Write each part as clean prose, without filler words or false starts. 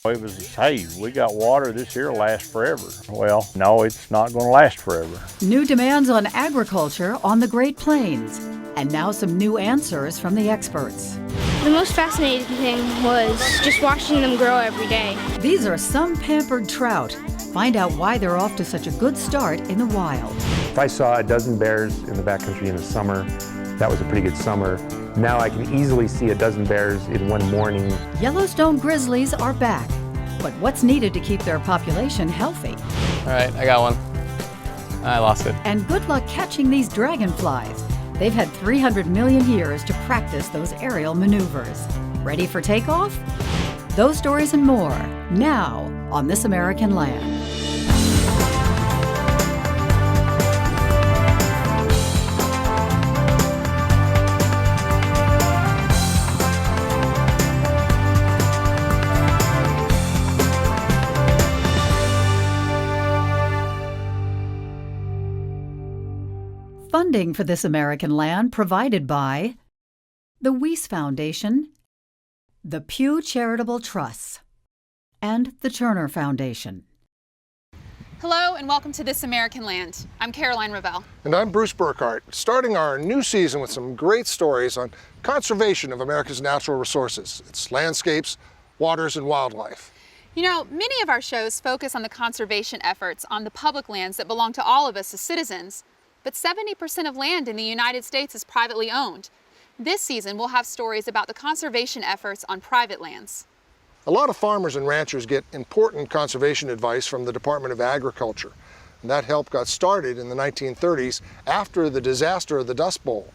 It was, hey, we got water, this here will last forever. Well, no, it's not going to last forever. New demands on agriculture on the Great Plains. And now some new answers from the experts. The most fascinating thing was just watching them grow every day. These are some pampered trout. Find out why they're off to such a good start in the wild. If I saw a dozen bears in the backcountry in the summer, that was a pretty good summer. Now I can easily see a dozen bears in one morning. Yellowstone grizzlies are back. But what's needed to keep their population healthy? All right, I got one. I lost it. And good luck catching these dragonflies. They've had 300 million years to practice those aerial maneuvers. Ready for takeoff? Those stories and more, now on This American Land. Funding for This American Land provided by the Weiss Foundation, the Pew Charitable Trusts, and the Turner Foundation. Hello and welcome to This American Land. I'm Caroline Ravel. And I'm Bruce Burkhart, starting our new season with some great stories on conservation of America's natural resources, its landscapes, waters, and wildlife. You know, many of our shows focus on the conservation efforts on the public lands that belong to all of us as citizens. But 70% of land in the United States is privately owned. This season, we'll have stories about the conservation efforts on private lands. A lot of farmers and ranchers get important conservation advice from the Department of Agriculture. And that help got started in the 1930s after the disaster of the Dust Bowl.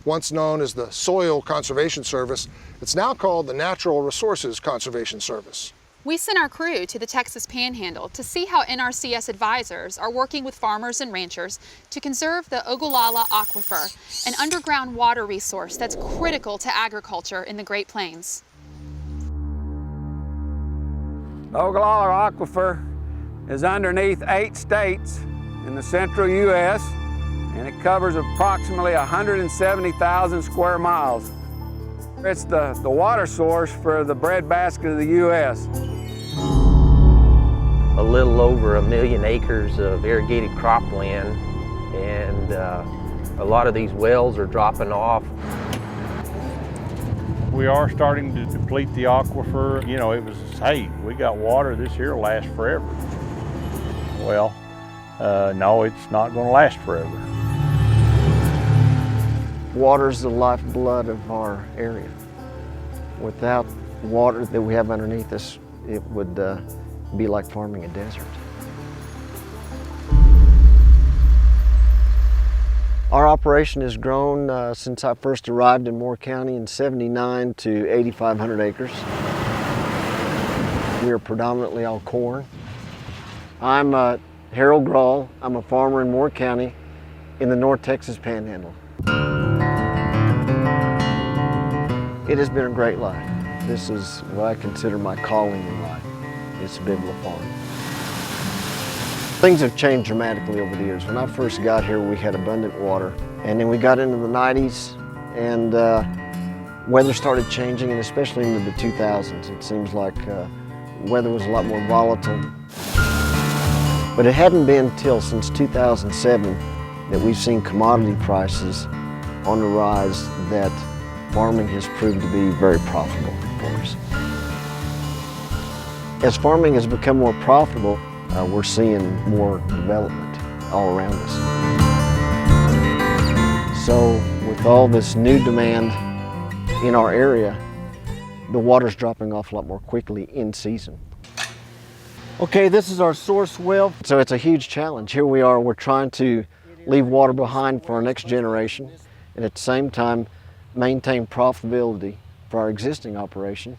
Once known as the Soil Conservation Service, it's now called the Natural Resources Conservation Service. We sent our crew to the Texas Panhandle to see how NRCS advisors are working with farmers and ranchers to conserve the Ogallala Aquifer, an underground water resource that's critical to agriculture in the Great Plains. The Ogallala Aquifer is underneath 8 states in the central U.S., and it covers approximately 170,000 square miles. It's the water source for the breadbasket of the U.S. A little over 1 million acres of irrigated cropland, and a lot of these wells are dropping off. We are starting to deplete the aquifer. You know, it was, hey, we got water, this here will last forever. Well, no, it's not going to last forever. Water's the lifeblood of our area. Without water that we have underneath us, it would be like farming a desert. Our operation has grown since I first arrived in Moore County in '79 to 8,500 acres. We are predominantly all corn. I'm Harold Grawl. I'm a farmer in Moore County in the North Texas Panhandle. It has been a great life. This is what I consider my calling in life. It's to be able to farm. Things have changed dramatically over the years. When I first got here, we had abundant water. And then we got into the 90s, and weather started changing, and especially into the 2000s. It seems like weather was a lot more volatile. But it hadn't been until since 2007 that we've seen commodity prices on the rise that farming has proved to be very profitable for us. As farming has become more profitable, we're seeing more development all around us. So with all this new demand in our area, the water's dropping off a lot more quickly in season. Okay, this is our source well. So it's a huge challenge. Here we are, we're trying to leave water behind for our next generation, and at the same time, maintain profitability for our existing operation.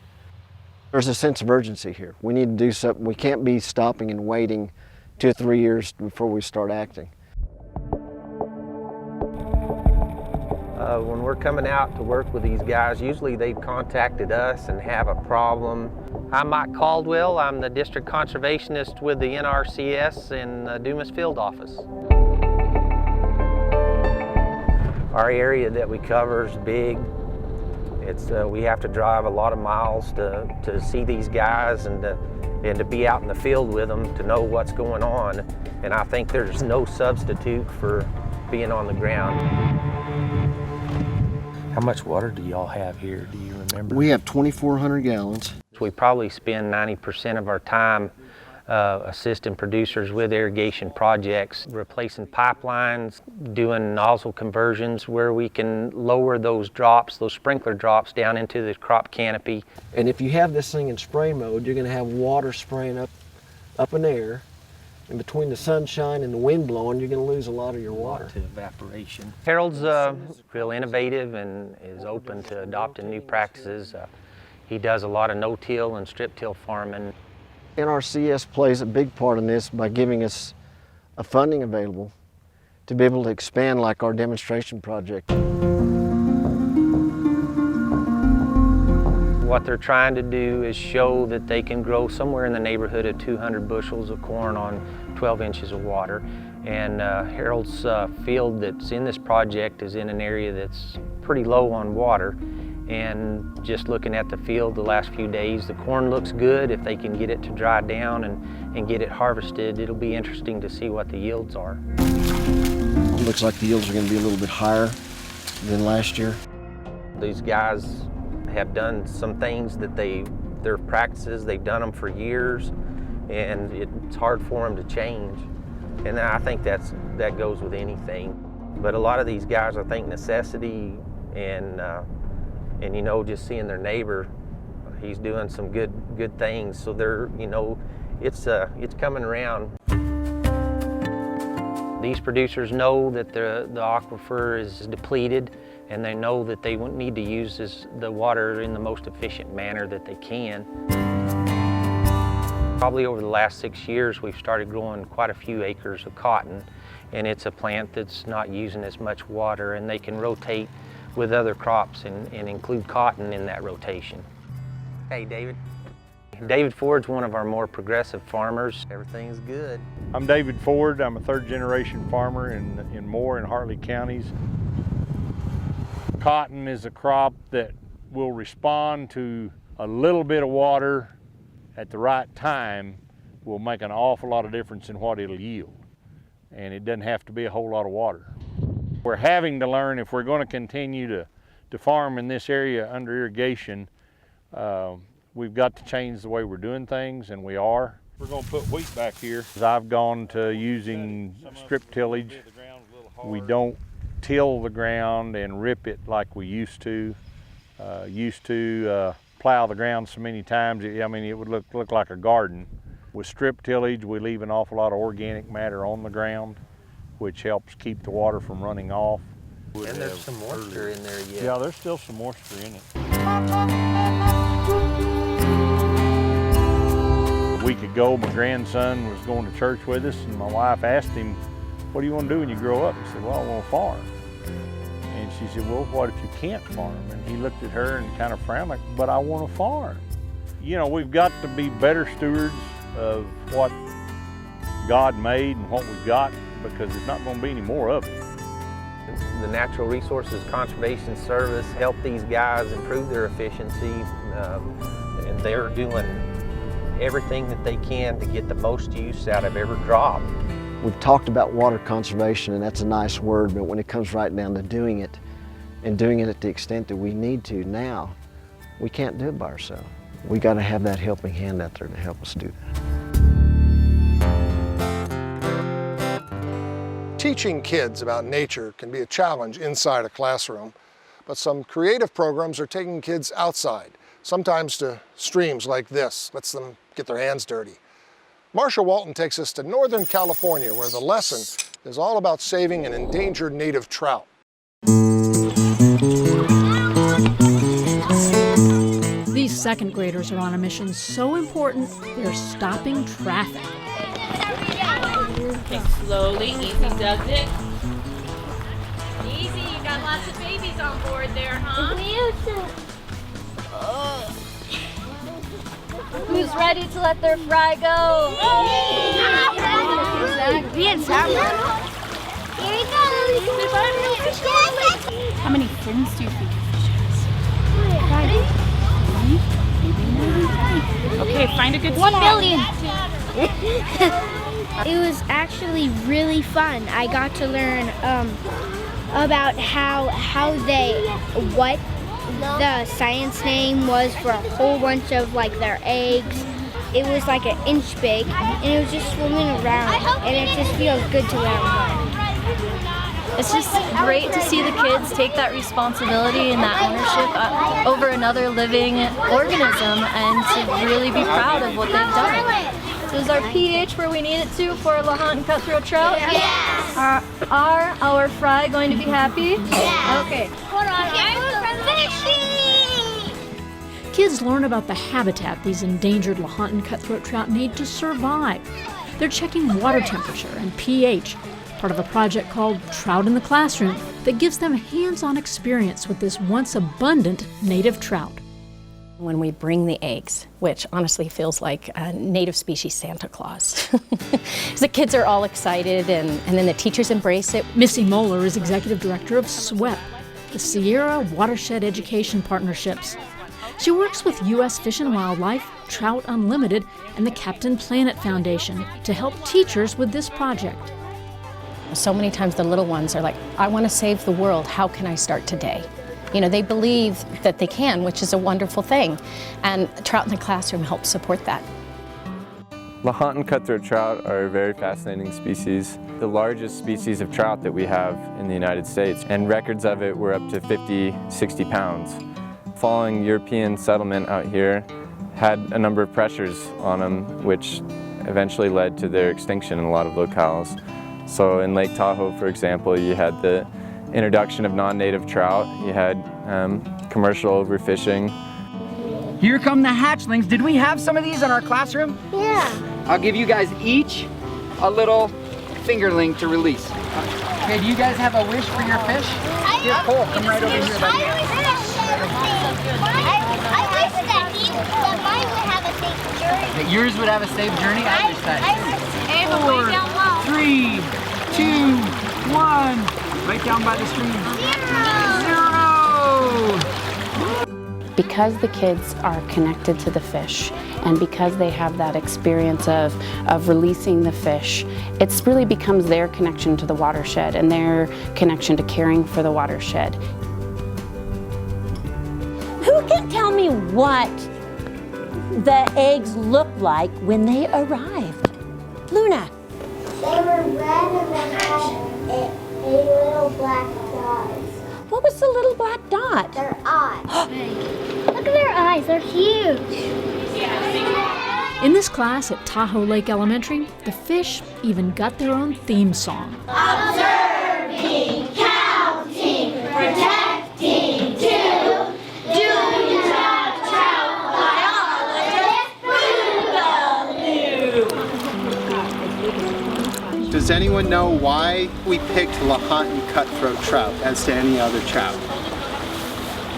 There's a sense of urgency here. We need to do something. We can't be stopping and waiting 2 or 3 years before we start acting. When we're coming out to work with these guys, usually they've contacted us and have a problem. I'm Mike Caldwell. I'm the district conservationist with the NRCS in the Dumas Field office. Our area that we cover is big, We have to drive a lot of miles to see these guys and to be out in the field with them to know what's going on. And I think there's no substitute for being on the ground. How much water do y'all have here? Do you remember? We have 2,400 gallons. We probably spend 90% of our time assisting producers with irrigation projects, replacing pipelines, doing nozzle conversions where we can lower those drops, those sprinkler drops down into the crop canopy. And if you have this thing in spray mode, you're going to have water spraying up in the air. And between the sunshine and the wind blowing, you're going to lose a lot of your water. To evaporation. Harold's real innovative and is open to adopting new practices. He does a lot of no-till and strip-till farming. NRCS plays a big part in this by giving us a funding available to be able to expand like our demonstration project. What they're trying to do is show that they can grow somewhere in the neighborhood of 200 bushels of corn on 12 inches of water. And Harold's field that's in this project is in an area that's pretty low on water. And just looking at the field the last few days, the corn looks good. If they can get it to dry down and get it harvested, it'll be interesting to see what the yields are. It looks like the yields are going to be a little bit higher than last year. These guys have done some things that their practices, they've done them for years, and it's hard for them to change. And I think that goes with anything. But a lot of these guys, I think necessity and you know, just seeing their neighbor, he's doing some good things. So they're, you know, it's coming around. These producers know that the aquifer is depleted, and they know that they need to use the water in the most efficient manner that they can. Probably over the last 6 years, we've started growing quite a few acres of cotton, and it's a plant that's not using as much water, and they can rotate with other crops and include cotton in that rotation. Hey, David. David Ford's one of our more progressive farmers. Everything's good. I'm David Ford. I'm a third-generation farmer in Moore and Hartley counties. Cotton is a crop that will respond to a little bit of water at the right time will make an awful lot of difference in what it'll yield. And it doesn't have to be a whole lot of water. We're having to learn, if we're going to continue to farm in this area under irrigation, we've got to change the way we're doing things, and we are. We're going to put wheat back here. I've gone to using strip tillage. We don't till the ground and rip it like we used to. Plow the ground so many times, I mean, it would look like a garden. With strip tillage, we leave an awful lot of organic matter on the ground, which helps keep the water from running off. And there's some moisture in there yet. Yeah, there's still some moisture in it. A week ago, my grandson was going to church with us, and my wife asked him, "What do you want to do when you grow up?" He said, "Well, I want to farm." And she said, "Well, what if you can't farm?" And he looked at her and kind of frowned, like, "But I want to farm." You know, we've got to be better stewards of what God made and what we've got, because there's not going to be any more of it. The Natural Resources Conservation Service helped these guys improve their efficiency, and they're doing everything that they can to get the most use out of every drop. We've talked about water conservation, and that's a nice word, but when it comes right down to doing it, and doing it at the extent that we need to now, we can't do it by ourselves. We got to have that helping hand out there to help us do that. Teaching kids about nature can be a challenge inside a classroom, but some creative programs are taking kids outside, sometimes to streams like this, lets them get their hands dirty. Marsha Walton takes us to Northern California, where the lesson is all about saving an endangered native trout. These second graders are on a mission so important, they're stopping traffic. Okay, slowly, easy does it. Easy, you got lots of babies on board there, huh? Who's ready to let their fry go? Here he goes. How many fins do you think a fish has? Okay, find a good 1 spot. billion. It was actually really fun. I got to learn about what the science name was for a whole bunch of like their eggs. It was like an inch big, and it was just swimming around, and it just feels good to learn about it. It's just great to see the kids take that responsibility and that ownership over another living organism and to really be proud of what they've done. So is our pH where we need it to for Lahontan cutthroat trout? Yes. Are our fry going to be happy? Yes. Okay. Hold on, I'm fishing! Kids learn about the habitat these endangered Lahontan cutthroat trout need to survive. They're checking water temperature and pH, part of a project called Trout in the Classroom that gives them hands-on experience with this once abundant native trout. When we bring the eggs, which honestly feels like a native species Santa Claus. The kids are all excited and then the teachers embrace it. Missy Moeller is executive director of SWEP, the Sierra Watershed Education Partnerships. She works with U.S. Fish and Wildlife, Trout Unlimited, and the Captain Planet Foundation to help teachers with this project. So many times the little ones are like, I want to save the world, how can I start today? You know, they believe that they can, which is a wonderful thing, and Trout in the Classroom helps support that. Lahontan cutthroat trout are a very fascinating species, the largest species of trout that we have in the United States, and records of it were up to 50, 60 pounds. Following European settlement out here had a number of pressures on them, which eventually led to their extinction in a lot of locales. So in Lake Tahoe, for example, you had the introduction of non-native trout, you had commercial overfishing. Here come the hatchlings. Did we have some of these in our classroom? Yeah. I'll give you guys each a little fingerling to release. Okay, do you guys have a wish for your fish? Here, Cole, come right over here. I wish that mine would have a safe journey. That yours would have a safe journey? I wish that. 4, 3, 2, 1. Right down by the stream. 0. Because the kids are connected to the fish and because they have that experience of releasing the fish, it really becomes their connection to the watershed and their connection to caring for the watershed. Who can tell me what the eggs looked like when they arrived? Luna. They were red and they had a little black dot. What was the little black dot? Their eyes. Look at their eyes, they're huge. In this class at Tahoe Lake Elementary, the fish even got their own theme song. Observing, counting, protecting, doing trout biologist, Does anyone know why we picked Lahontan cutthroat trout as to any other trout?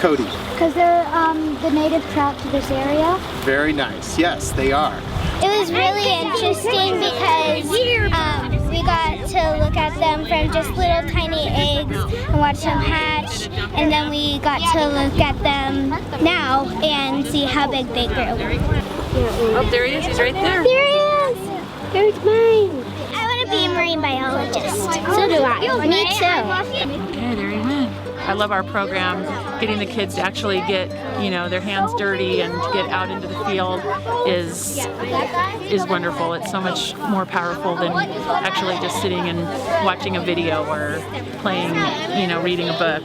Cody. Because they're the native trout to this area. Very nice. Yes, they are. It was really interesting because we got to look at them from just little tiny eggs and watch them hatch, and then we got to look at them now and see how big they grew. Oh, there he is. He's right there. There he is. There's mine. I want to be a marine biologist. So do I. Me too. Okay, there he went. I love our program, getting the kids to actually get, their hands dirty and to get out into the field is wonderful. It's so much more powerful than actually just sitting and watching a video or playing, reading a book.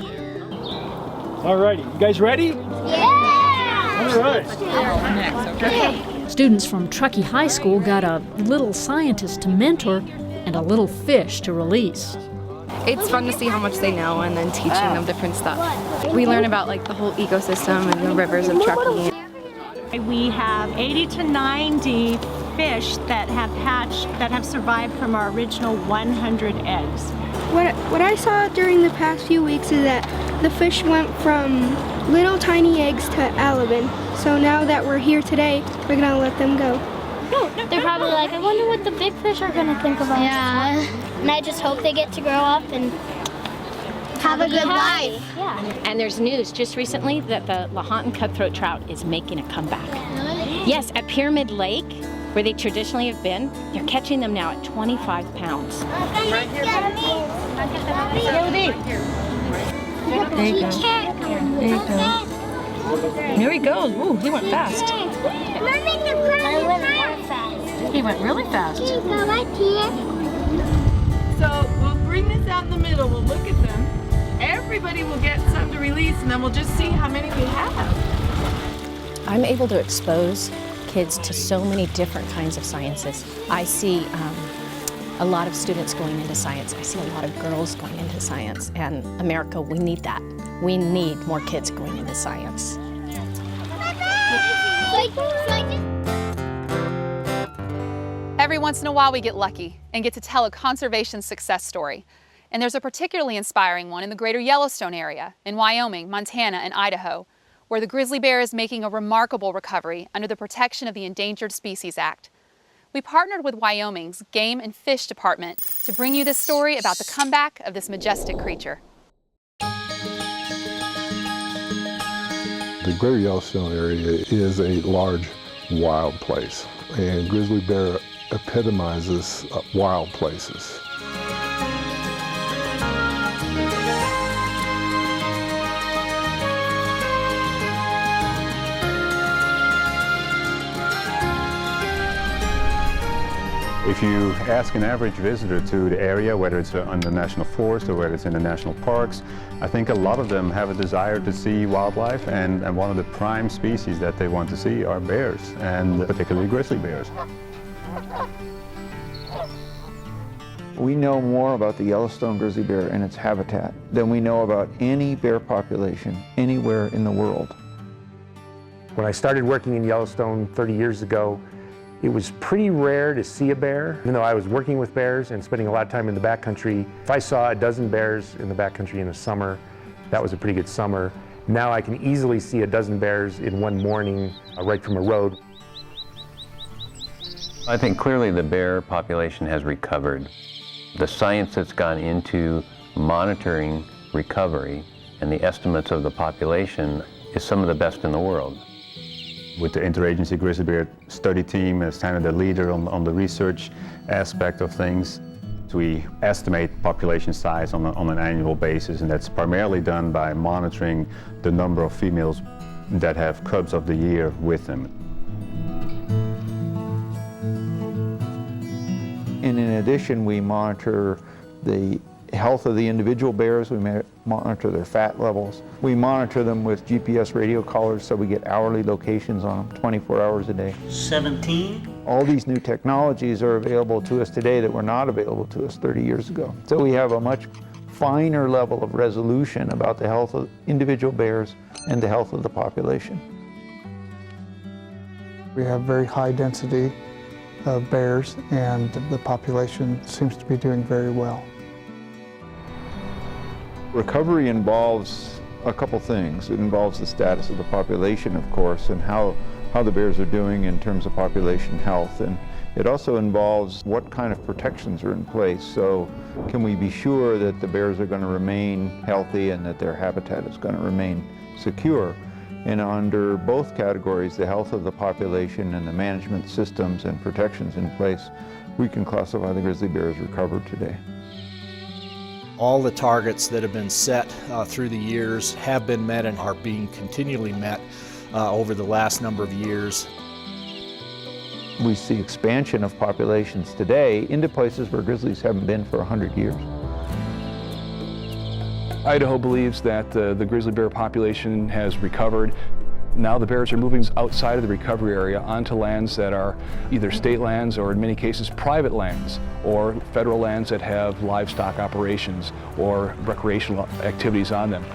Alrighty, you guys ready? Yeah! All right. Next, okay. Students from Truckee High School got a little scientist to mentor and a little fish to release. It's fun to see how much they know and then teaching them different stuff. We learn about the whole ecosystem and the rivers of Truckee. We have 80 to 90 fish that have hatched, that have survived from our original 100 eggs. What I saw during the past few weeks is that the fish went from little tiny eggs to alevin. So now that we're here today, we're gonna let them go. They're probably like, I wonder what the big fish are gonna think about. Yeah, and I just hope they get to grow up and have a good life. Yeah. And there's news just recently that the Lahontan cutthroat trout is making a comeback. Yes, at Pyramid Lake, where they traditionally have been, they're catching them now at 25 pounds. Right here. There you go. There you go. There he goes. Ooh, he went fast. He went really fast. So we'll bring this out in the middle. We'll look at them. Everybody will get some to release, and then we'll just see how many we have. I'm able to expose kids to so many different kinds of sciences. I see a lot of students going into science. I see a lot of girls going into science. And America, we need that. We need more kids going into science. Every once in a while we get lucky and get to tell a conservation success story. And there's a particularly inspiring one in the greater Yellowstone area, in Wyoming, Montana, and Idaho, where the grizzly bear is making a remarkable recovery under the protection of the Endangered Species Act. We partnered with Wyoming's Game and Fish Department to bring you this story about the comeback of this majestic creature. The greater Yellowstone area is a large wild place, and grizzly bear epitomizes wild places. If you ask an average visitor to the area, whether it's in the national forest or whether it's in the national parks, I think a lot of them have a desire to see wildlife, and one of the prime species that they want to see are bears, and particularly grizzly bears. We know more about the Yellowstone grizzly bear and its habitat than we know about any bear population anywhere in the world. When I started working in Yellowstone 30 years ago, it was pretty rare to see a bear. Even though I was working with bears and spending a lot of time in the backcountry, if I saw a dozen bears in the backcountry in the summer, that was a pretty good summer. Now I can easily see a dozen bears in one morning right from a road. I think clearly the bear population has recovered. The science that's gone into monitoring recovery and the estimates of the population is some of the best in the world. With the Interagency Grizzly Bear Study Team as kind of the leader on the research aspect of things, we estimate population size on an annual basis, and that's primarily done by monitoring the number of females that have cubs of the year with them. And in addition, we monitor the health of the individual bears. We monitor their fat levels. We monitor them with GPS radio collars, so we get hourly locations on them 24 hours a day. 17. All these new technologies are available to us today that were not available to us 30 years ago. So we have a much finer level of resolution about the health of individual bears and the health of the population. We have very high density of bears, and the population seems to be doing very well. Recovery involves a couple things. It involves the status of the population, of course, and how the bears are doing in terms of population health. And it also involves what kind of protections are in place. So can we be sure that the bears are going to remain healthy and that their habitat is going to remain secure? And under both categories, the health of the population and the management systems and protections in place, we can classify the grizzly bear as recovered today. All the targets that have been set through the years have been met and are being continually met over the last number of years. We see expansion of populations today into places where grizzlies haven't been for 100 years. Idaho believes that the grizzly bear population has recovered. Now the bears are moving outside of the recovery area onto lands that are either state lands or in many cases private lands, or federal lands that have livestock operations or recreational activities on them.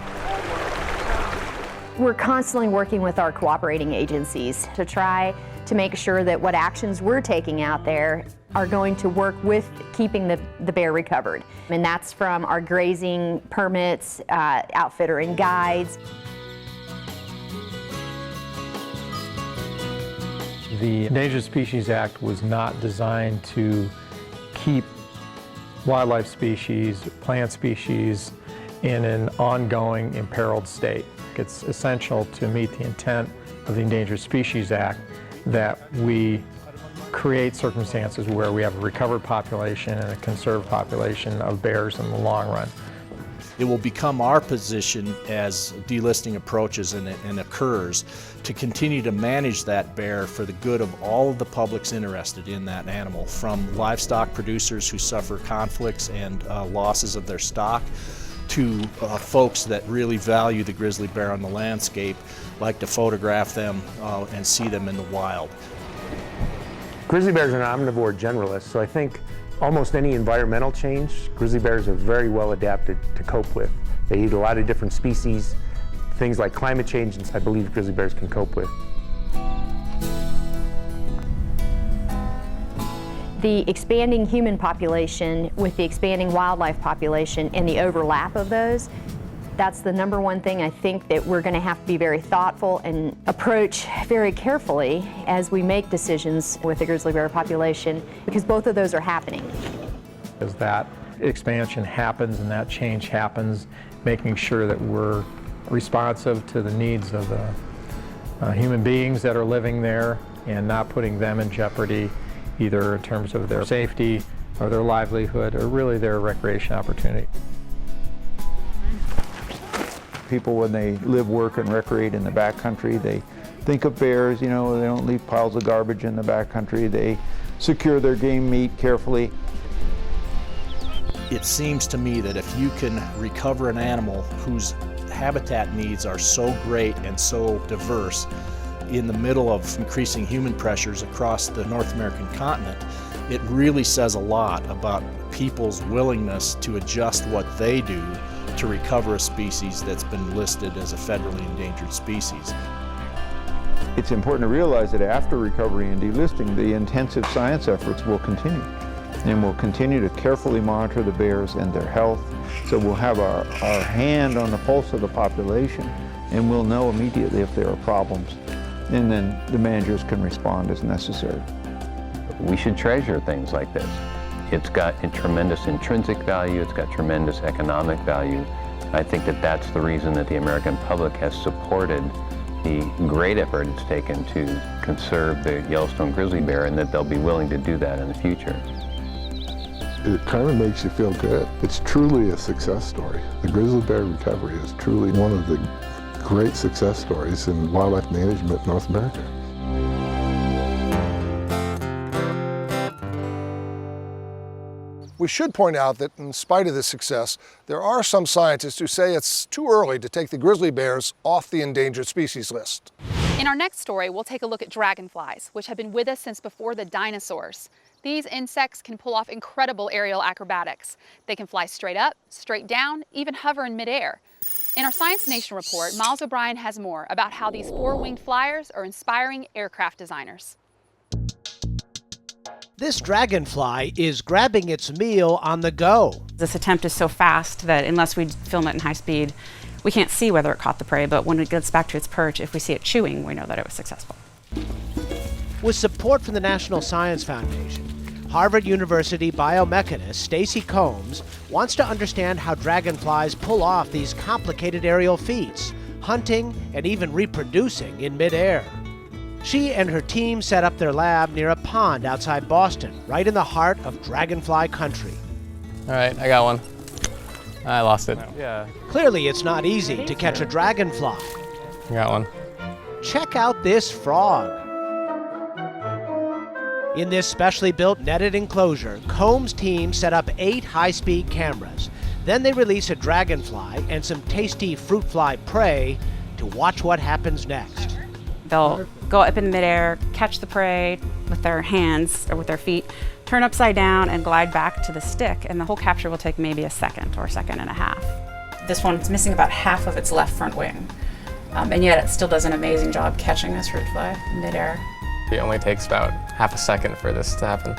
We're constantly working with our cooperating agencies to try to make sure that what actions we're taking out there are going to work with keeping the bear recovered. And that's from our grazing permits, outfitter and guides. The Endangered Species Act was not designed to keep wildlife species, plant species in an ongoing imperiled state. It's essential to meet the intent of the Endangered Species Act that we create circumstances where we have a recovered population and a conserved population of bears in the long run. It will become our position as delisting approaches and occurs to continue to manage that bear for the good of all of the publics interested in that animal, from livestock producers who suffer conflicts and losses of their stock, to folks that really value the grizzly bear on the landscape, like to photograph them and see them in the wild. Grizzly bears are an omnivore generalist, so I think almost any environmental change, grizzly bears are very well adapted to cope with. They eat a lot of different species, things like climate change, I believe grizzly bears can cope with. The expanding human population with the expanding wildlife population and the overlap of those, that's the number one thing I think that we're going to have to be very thoughtful and approach very carefully as we make decisions with the grizzly bear population, because both of those are happening. As that expansion happens and that change happens, making sure that we're responsive to the needs of the human beings that are living there and not putting them in jeopardy, either in terms of their safety or their livelihood or really their recreation opportunity. People, when they live, work, and recreate in the backcountry, they think of bears, you know, they don't leave piles of garbage in the backcountry. They secure their game meat carefully. It seems to me that if you can recover an animal whose habitat needs are so great and so diverse in the middle of increasing human pressures across the North American continent, it really says a lot about people's willingness to adjust what they do to recover a species that's been listed as a federally endangered species. It's important to realize that after recovery and delisting, the intensive science efforts will continue. And we'll continue to carefully monitor the bears and their health. So we'll have our hand on the pulse of the population, and we'll know immediately if there are problems. And then the managers can respond as necessary. We should treasure things like this. It's got a tremendous intrinsic value, it's got tremendous economic value. I think that that's the reason that the American public has supported the great effort it's taken to conserve the Yellowstone grizzly bear, and that they'll be willing to do that in the future. It kind of makes you feel good. It's truly a success story. The grizzly bear recovery is truly one of the great success stories in wildlife management in North America. We should point out that in spite of this success, there are some scientists who say it's too early to take the grizzly bears off the endangered species list. In our next story, we'll take a look at dragonflies, which have been with us since before the dinosaurs. These insects can pull off incredible aerial acrobatics. They can fly straight up, straight down, even hover in midair. In our Science Nation report, Miles O'Brien has more about how these four-winged flyers are inspiring aircraft designers. This dragonfly is grabbing its meal on the go. This attempt is so fast that unless we film it in high speed, we can't see whether it caught the prey, but when it gets back to its perch, if we see it chewing, we know that it was successful. With support from the National Science Foundation, Harvard University biomechanist Stacy Combs wants to understand how dragonflies pull off these complicated aerial feats, hunting and even reproducing in midair. She and her team set up their lab near a pond outside Boston, right in the heart of dragonfly country. All right, I got one. I lost it. Yeah. Clearly, it's not easy to catch a dragonfly. I got one. Check out this frog. In this specially built netted enclosure, Combs' team set up 8 high-speed cameras. Then they release a dragonfly and some tasty fruit fly prey to watch what happens next. They'll go up in midair, catch the prey with their hands or with their feet, turn upside down and glide back to the stick, and the whole capture will take maybe a second or a second and a half. This one's missing about half of its left front wing, and yet it still does an amazing job catching this fruit fly in midair. It only takes about half a second for this to happen.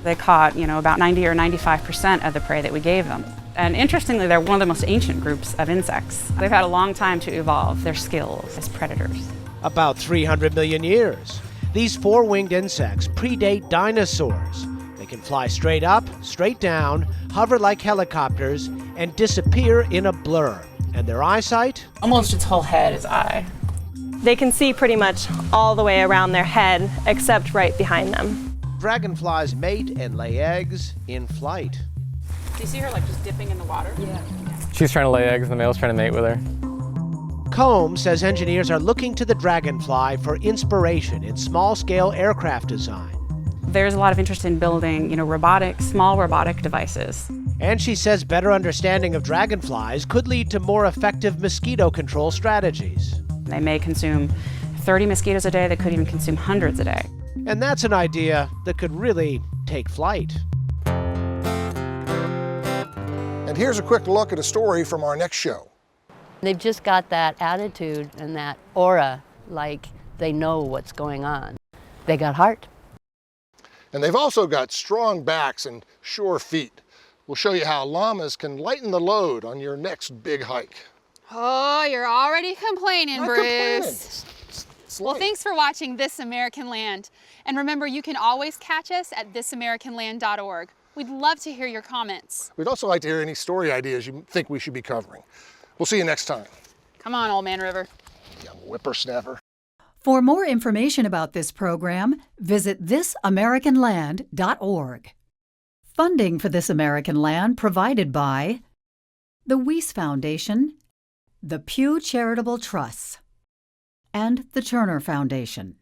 They caught, about 90 or 95% of the prey that we gave them. And interestingly, they're one of the most ancient groups of insects. They've had a long time to evolve their skills as predators. About 300 million years. These four-winged insects predate dinosaurs. They can fly straight up, straight down, hover like helicopters, and disappear in a blur. And their eyesight? Almost its whole head is eye. They can see pretty much all the way around their head, except right behind them. Dragonflies mate and lay eggs in flight. Do you see her like just dipping in the water? Yeah. She's trying to lay eggs and the male's trying to mate with her. Combs says engineers are looking to the Dragonfly for inspiration in small-scale aircraft design. There's a lot of interest in building, small robotic devices. And she says better understanding of dragonflies could lead to more effective mosquito control strategies. They may consume 30 mosquitoes a day, they could even consume hundreds a day. And that's an idea that could really take flight. And here's a quick look at a story from our next show. They've just got that attitude and that aura, like they know what's going on. They got heart. And they've also got strong backs and sure feet. We'll show you how llamas can lighten the load on your next big hike. Oh, you're already complaining, Bruce. Well, thanks for watching This American Land. And remember, you can always catch us at thisamericanland.org. We'd love to hear your comments. We'd also like to hear any story ideas you think we should be covering. We'll see you next time. Come on, Old Man River. Young whippersnapper. For more information about this program, visit thisamericanland.org. Funding for This American Land provided by the Weiss Foundation, the Pew Charitable Trusts, and the Turner Foundation.